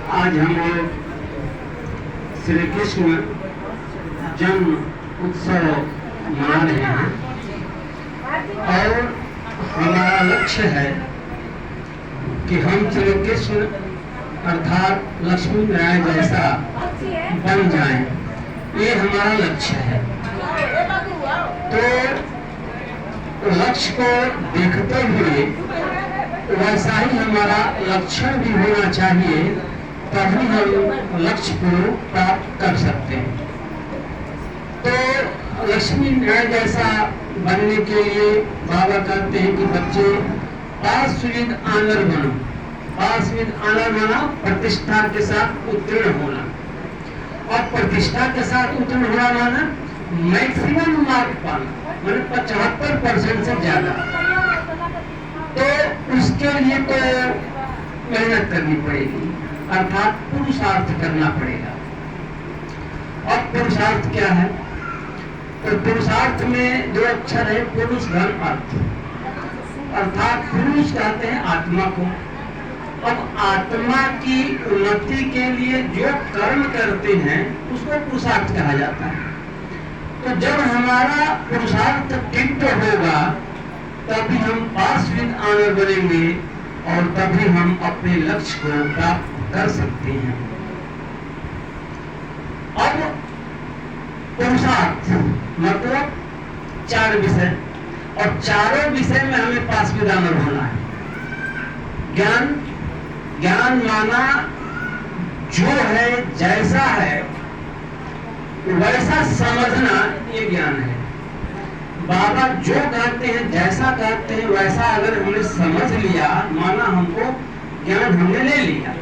आज हम लोग श्री कृष्ण जन्म उत्सव मना रहे हैं और हमारा लक्ष्य है कि हम श्री कृष्ण अर्थात लक्ष्मी नारायण जैसा बन जाएं, ये हमारा लक्ष्य है। तो लक्ष्य को देखते हुए वैसा ही हमारा लक्षण भी होना चाहिए, तभी हम लक्ष्य को प्राप्त कर सकते हैं। तो लक्ष्मी नारायण जैसा बनने के लिए बाबा कहते हैं कि बच्चे पास विद ऑनर बनो। पास विद ऑनर माना प्रतिष्ठा के साथ उत्तीर्ण होना, और प्रतिष्ठा के साथ उत्तीर्ण होना माना मैक्सिमम मार्क पाना, माने 75% से ज्यादा। तो उसके लिए तो मेहनत करनी पड़ेगी, अर्थात पुरुषार्थ करना पड़ेगा। और पुरुषार्थ क्या है? तो पुरुषार्थ में जो अक्षर है पुरुष धन अर्थ, अर्थात पुरुष कहते हैं आत्मा को। अब आत्मा की उन्नति के लिए जो कर्म करते हैं उसको पुरुषार्थ कहा जाता है। तो जब हमारा पुरुषार्थ तीव्र होगा तभी हम पास विद ऑनर बनेंगे और तभी हम अपने लक्ष्य को प्राप्त कर सकते हैं। अब पुरुषार्थ मतलब 4 विषय, और चारों विषय में हमें पास विद ऑनर होना है। ज्ञान, ज्ञान माना जो है जैसा है वैसा समझना, ये ज्ञान है। बाबा जो कहते हैं जैसा कहते हैं वैसा अगर हमने समझ लिया, माना हमको ज्ञान हमने ले लिया।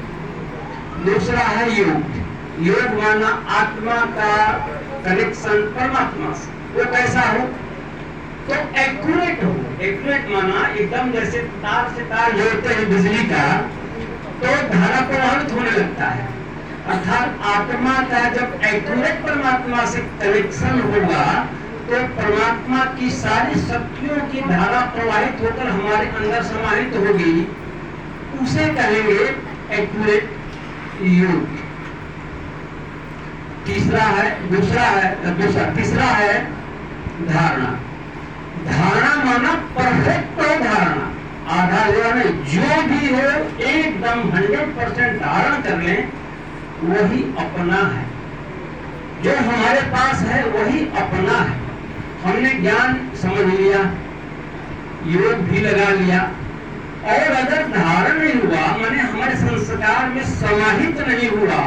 दूसरा है योग। योग माना आत्मा का कनेक्शन परमात्मा से, वो कैसा हो? तो एक्यूरेट हो। एक्यूरेट माना एकदम जैसे तार से तार जोड़ते हैं बिजली का, तो धारा प्रवाहित होने लगता है। अर्थात आत्मा का जब एक्यूरेट परमात्मा से कनेक्शन होगा तो परमात्मा की सारी शक्तियों की धारा प्रवाहित होकर हमारे अंदर समाहित होगी, उसे कहेंगे एक्यूरेट योग। तीसरा है धारणा। धारणा माना परफेक्ट धारणा, आधा जो भी हो एकदम 100% धारण कर लें, वही अपना है। जो हमारे पास है वही अपना है। हमने ज्ञान समझ लिया, योग भी लगा लिया, और अगर धारण नहीं हुआ माने हमारे संस्कार में समाहित नहीं हुआ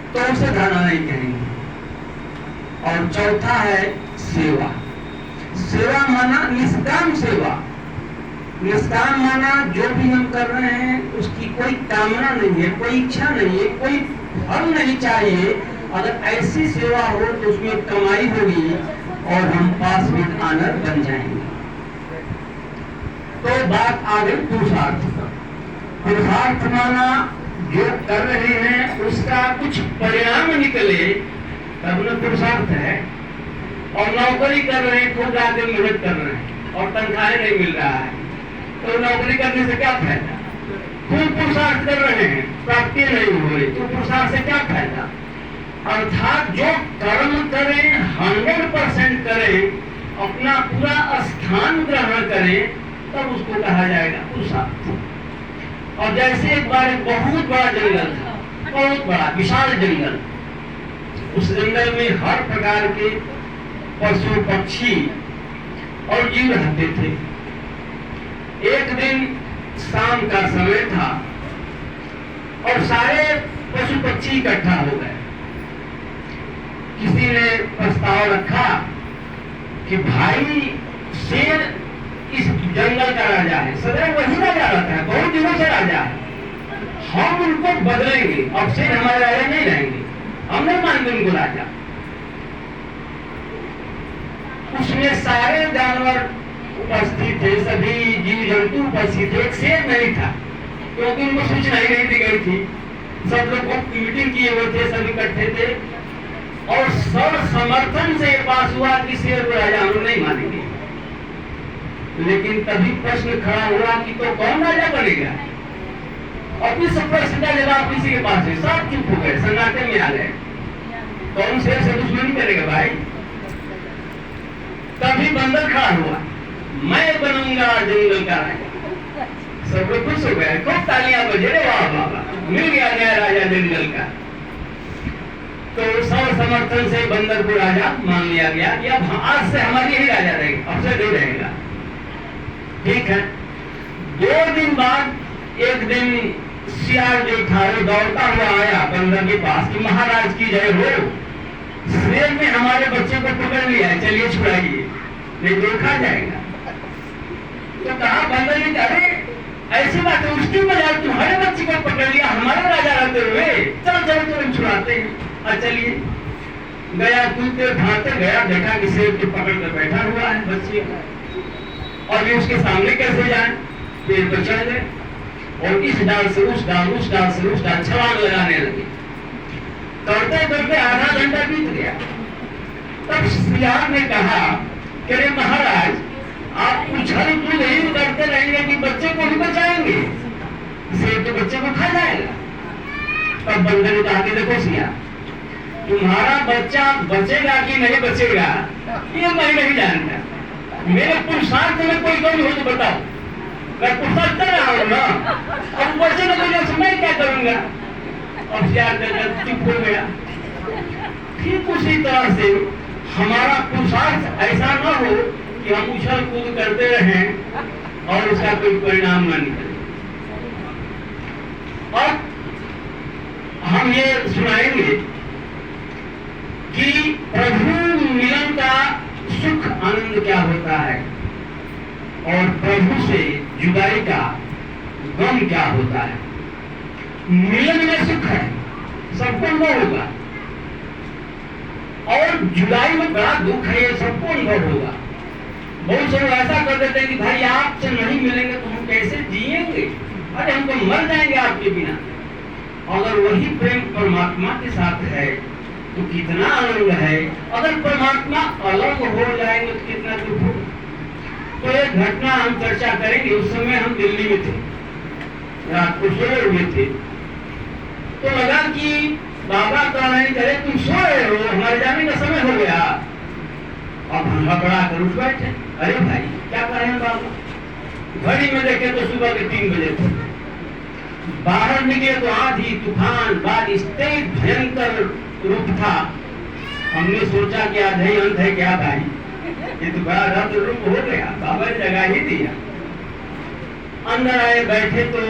तो उसे धारणा नहीं कहेंगे। और चौथा है सेवा। सेवा माना निष्काम सेवा। निष्काम माना जो भी हम कर रहे हैं उसकी कोई कामना नहीं है, कोई इच्छा नहीं है, कोई फल नहीं चाहिए। अगर ऐसी सेवा हो तो उसमें कमाई होगी और हम पास विद ऑनर बन जाएंगे। तो बात आ गई पुरुषार्थ पर। पुरुषार्थ माना जो कर रहे हैं उसका कुछ परिणाम निकले तब न पुरुषार्थ है। और नौकरी कर रहे हैं, खूब ज्यादा मेहनत कर रहे हैं और तनख्वाह नहीं मिल रहा है, तो नौकरी करने से क्या फायदा? खूब पुरुषार्थ कर रहे हैं, प्राप्ति नहीं हो रही, तो पुरुषार्थ से क्या फायदा? अर्थात जो कर्म करें 100% करें, अपना पूरा स्थान ग्रहण करें, तब उसको कहा जाएगा पुरुषार्थ। और जैसे एक बार एक बहुत बड़ा जंगल था, बहुत बड़ा विशाल जंगल। उस जंगल में हर प्रकार के पशु पक्षी और जीव रहते थे। एक दिन शाम का समय था और सारे पशु पक्षी इकट्ठा हो गए। किसी ने प्रस्ताव रखा कि भाई शेर इस जंगल का राजा है, सदैव वही राजा रहता है, बहुत दिनों से राजा है, हम उनको बदलेंगे, अब शेर हमारे राजा नहीं रहेंगे, हम नहीं मानते उनको राजा। उसमें सारे जानवर उपस्थित थे, सभी जीव जंतु उपस्थित थे, एक शेर नहीं था क्योंकि उनको सूचना ही नहीं दी गई थी। सब लोग मीटिंग किए हुए थे, सब इकट्ठे थे और सर्व समर्थन से पास हुआ कि शेर को राजा हम नहीं मानेंगे। लेकिन तभी प्रश्न खड़ा हुआ कि तो कौन राजा बनेगा? और 20% का जवाब किसी के पास है, सब चुप हो गए, सन्नाटे में आ गए। कौन शेर से दुश्मनी करेगा भाई? तभी बंदर खड़ा हुआ, मैं बनूंगा जंगल का राजा। सब लोग खुश हो गए, खूब तालियां बजे, रे वाह बाबा, मिल गया नया राजा जंगल का। तो सर्व समर्थन से बंदर को राजा मान लिया गया कि अब आज से हमारी ही राजा रहेगा, अब से नहीं रहेगा। ठीक है। 2 दिन बाद एक दिन सियार जो था वो दौड़ता हुआ आया बंदर के पास कि महाराज की जय हो, शेर ने हमारे बच्चे को पकड़ लिया है, चलिए छुड़ाइए, नहीं तो खा जाएगा। तो कहा बंदर ने, अरे ऐसी बात है, उसकी बजाय तुम्हारे बच्चे को पकड़ लिया हमारे राजा रहते हुए, चलो चलो तुम छुड़ाते हैं। चलिए गया, कूदते भागते गया, देखा कि शेर को पकड़ कर बैठा हुआ है बच्चे, और ये उसके सामने कैसे जाए? पेड़ पर चढ़ गए और इस डाल से उस डाल, उस डाल से उस डाल छलांग लगाने लगे। दौड़ते दौड़ते आधा घंटा बीत गया। तब सियार ने कहा कि अरे महाराज, आप उछल कूद नहीं करते रहेंगे कि बच्चे को भी बचाएंगे, शेर तो बच्चे को खा जाएगा। तब बंदर ने कहा कि देखो सियार, तुम्हारा बच्चा बचेगा कि नहीं बचेगा ये मैं नहीं जानता, मेरे पुरुषार्थ में कोई कमी हो तो बताओ, मैं पुरुषार्थ कर रहा हूँ ना, अब बच्चे को वजह से मैं क्या करूंगा? अब सियार चुप हो गया। ठीक उसी तरह से हमारा पुरुषार्थ ऐसा न हो कि हम उछल कूद करते रहें और उसका कोई परिणाम न निकले। और हम ये सुनाएंगे कि प्रभु मिलन का सुख आनंद क्या होता है और प्रभु से जुदाई का गम क्या होता है। मिलन में सुख है, सबको अनुभव होगा, और जुदाई में बड़ा दुख है, ये सबको अनुभव होगा। बहुत से लोग ऐसा कर देते हैं कि भाई आपसे नहीं मिलेंगे तो हम कैसे जिएंगे, अरे हम तो मर जाएंगे आपके बिना। अगर वही प्रेम परमात्मा के साथ है तो कितना आनंद है, अगर परमात्मा अलग हो जाएंगे तो कितना दुख होगा। तो एक घटना हम चर्चा करेंगे। उस समय हम दिल्ली में थे, रात को सोए हुए थे, तो लगा कि बाबा कह रहे करे तुम सो रहे हो, हमारे जाने का समय हो गया। अब हम घबरा कर उठ बैठे, अरे भाई क्या कर रहे हैं बाबा? घड़ी में देखे तो सुबह के 3 बजे थे। बाहर निकले तो आंधी तूफान बारिश तेज भयंकर रूप था। हमने सोचा कि आज ही अंत है क्या भाई, ये तो बड़ा रद्द रूप हो गया, बाबा ने जगा ही दिया। अंदर आए, बैठे तो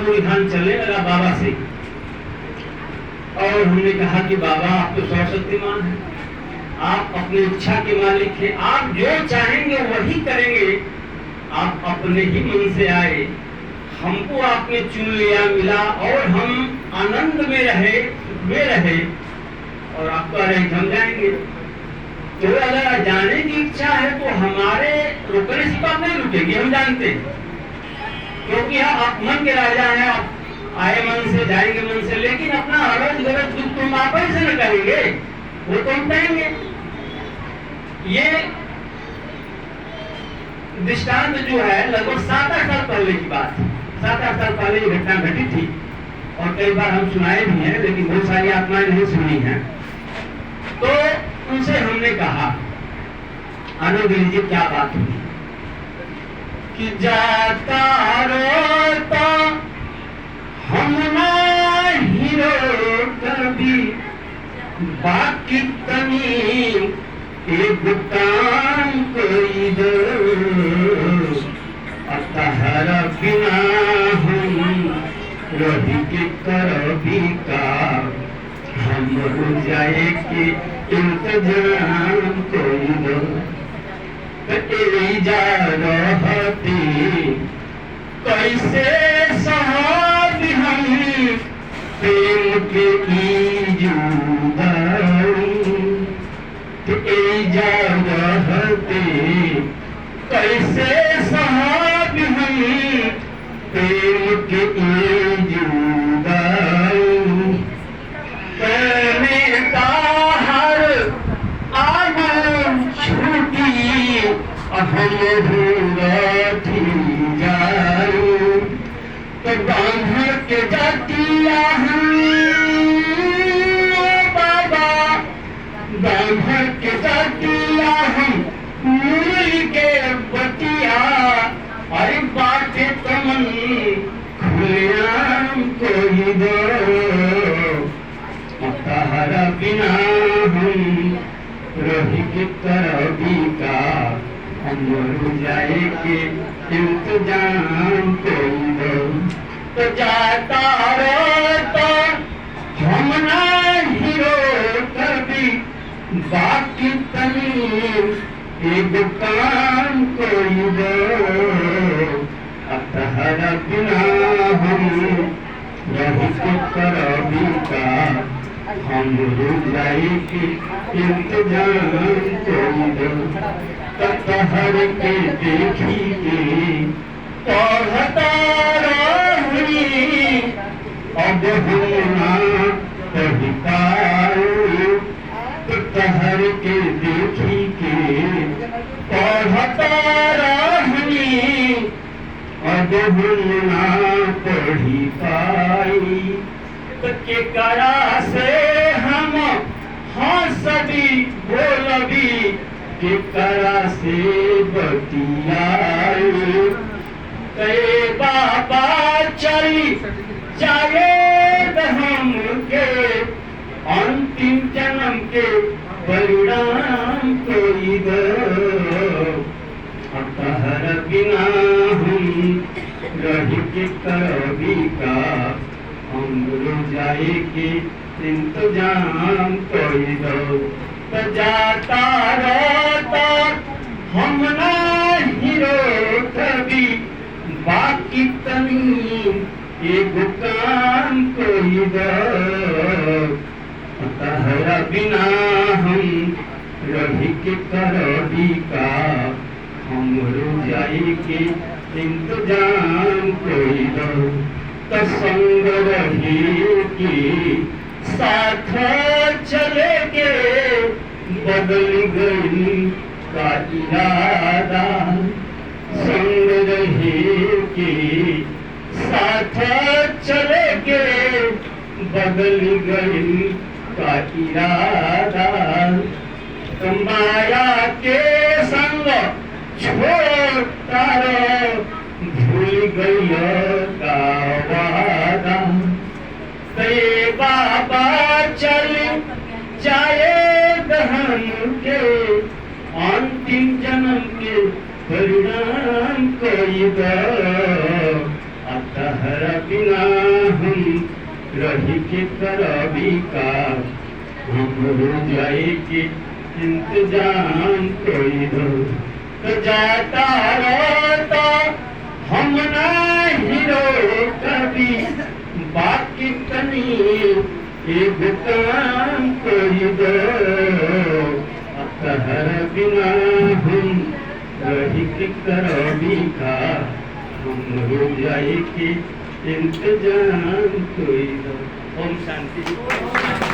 रुझान चलने लगा बाबा से, और हमने कहा कि बाबा आप तो सर्वशक्तिमान हैं, आप अपनी इच्छा के मालिक हैं, आप जो चाहेंगे वही करेंगे। आप अपने ही मन से आए, हमको आपने चुन लिया, मिला, और हम आनंद में रहे, सुख में रहे, और आप कह रहे हम जाएंगे। तो अगर जाने की इच्छा है तो हमारे रुकने से बात नहीं रुकेगी, हम जानते हैं, क्योंकि आप मन के राजा हैं, आप आए मन से जाएंगे मन से, लेकिन अपना हरज गरज दुख तुम आप ही से न कहेंगे, वो तो हम कहेंगे। ये दृष्टांत जो है लगभग 7-8 साल पहले की बात है। 7-8 साल पहले ये घटना घटी थी, और कई बार हम सुनाए भी हैं, लेकिन बहुत सारी आत्माएं नहीं सुनी हैं। तो उनसे हमने कहा, आनंद लीजिए क्या बात हुई कि जाता रोता हम हीरो कभी बाकी तनी एक काम कोई दो अतहरा बिना हम रवि के करबी का हम हो जाए कि इंतजाम कोई दो जा रहती कैसे साहब हम प्रेम के जा रहते कैसे साहब हम प्रेम के हम तो बांध कटिया बाबा ब्राह्मण के कटिया हम मुरली के बतिया अरे बाटे तमन खुलेआम कोई दो तहरा बिना हम रही के तरबी का हम मर जाए के इंतजाम कोई दो तो जाता रहता हम ना हीरो कभी बाकी तनी एक काम कोई दो तहरा बिना हम रही के तरबी का हम जाए के इंतजाम कोई दो तहर के देखी के पढ़ता रही अब होना कभी पाए तहर के देखी के पढ़ता रही अब होना पढ़ी पाई के करा से हम हंसबी बोलबी के करा से बतियाई कहे बाबा चली जाए हम के अंतिम जन्म के परिणाम कोई दो तहर बिना हम रही के करबी का हम जाए के इंतजाम कोई दो तो जाता रहता हम ना हीरो कभी बाकी तनी एक काम कोई दो तहरा बिना हम रही के करबी का हम जाए के इंतजाम कोई दो तो संग रही की साथ चले के बदल गई का इरादा संग रही की साथ चले के बदल गई का इरादा माया के संग छोड़ता भूल गई का वादा बाबा चल जाए दहन के अंतिम जन्म के परिणाम कोई दो तहरा बिना हम रही के करबी का हम जाए के इंतजाम कोई दो तो जाता रहता हम ना हीरो कभी बाकी तनी एक काम कोई दो तहरा बिना हम रही के करबी का हम जाए के इंतजाम कोई दो। ओम शांति।